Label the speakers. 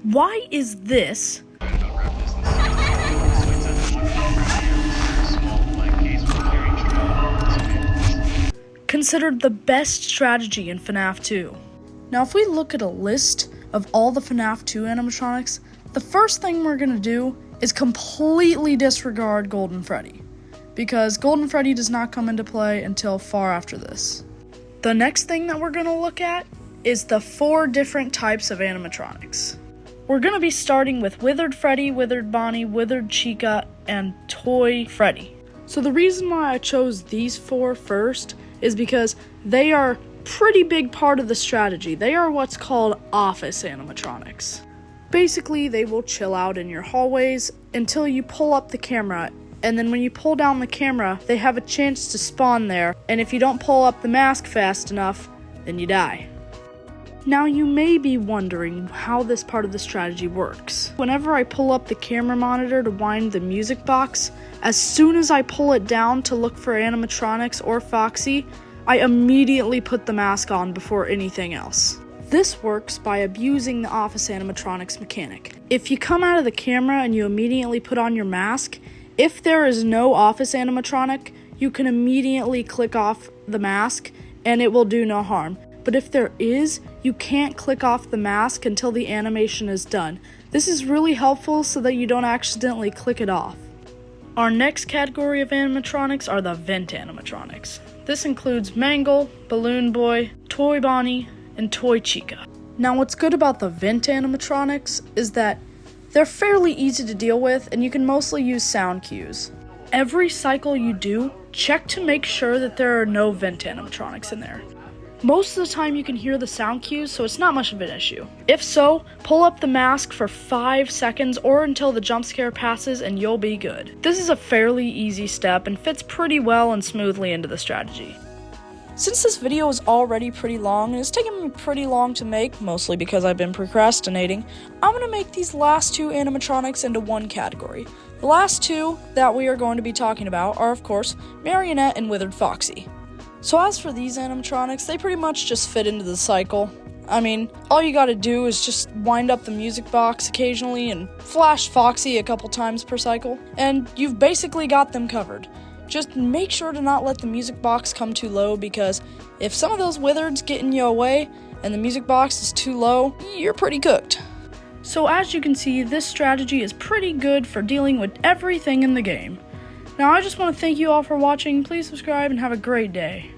Speaker 1: Why is this considered the best strategy in FNAF 2? Now, if we look at a list of all the FNAF 2 animatronics, the first thing we're going to do is completely disregard Golden Freddy, because Golden Freddy does not come into play until far after this. The next thing that we're going to look at is the 4 different types of animatronics. We're going to be starting with Withered Freddy, Withered Bonnie, Withered Chica, and Toy Freddy. So the reason why I chose these 4 first is because they are pretty big part of the strategy. They are what's called office animatronics. Basically, they will chill out in your hallways until you pull up the camera, and then when you pull down the camera, they have a chance to spawn there, and if you don't pull up the mask fast enough, then you die. Now, you may be wondering how this part of the strategy works. Whenever I pull up the camera monitor to wind the music box, as soon as I pull it down to look for animatronics or Foxy, I immediately put the mask on before anything else. This works by abusing the office animatronics mechanic. If you come out of the camera and you immediately put on your mask, if there is no office animatronic, you can immediately click off the mask and it will do no harm. But if there is, you can't click off the mask until the animation is done. This is really helpful so that you don't accidentally click it off. Our next category of animatronics are the vent animatronics. This includes Mangle, Balloon Boy, Toy Bonnie, and Toy Chica. Now, what's good about the vent animatronics is that they're fairly easy to deal with and you can mostly use sound cues. Every cycle you do, check to make sure that there are no vent animatronics in there. Most of the time you can hear the sound cues, so it's not much of an issue. If so, pull up the mask for 5 seconds or until the jump scare passes and you'll be good. This is a fairly easy step and fits pretty well and smoothly into the strategy. Since this video is already pretty long and it's taken me pretty long to make, mostly because I've been procrastinating, I'm going to make these last 2 animatronics into one category. The last 2 that we are going to be talking about are, of course, Marionette and Withered Foxy. So as for these animatronics, they pretty much just fit into the cycle. I mean, all you gotta do is just wind up the music box occasionally and flash Foxy a couple times per cycle, and you've basically got them covered. Just make sure to not let the music box come too low, because if some of those withereds get in your way and the music box is too low, you're pretty cooked. So as you can see, this strategy is pretty good for dealing with everything in the game. Now, I just want to thank you all for watching. Please subscribe and have a great day.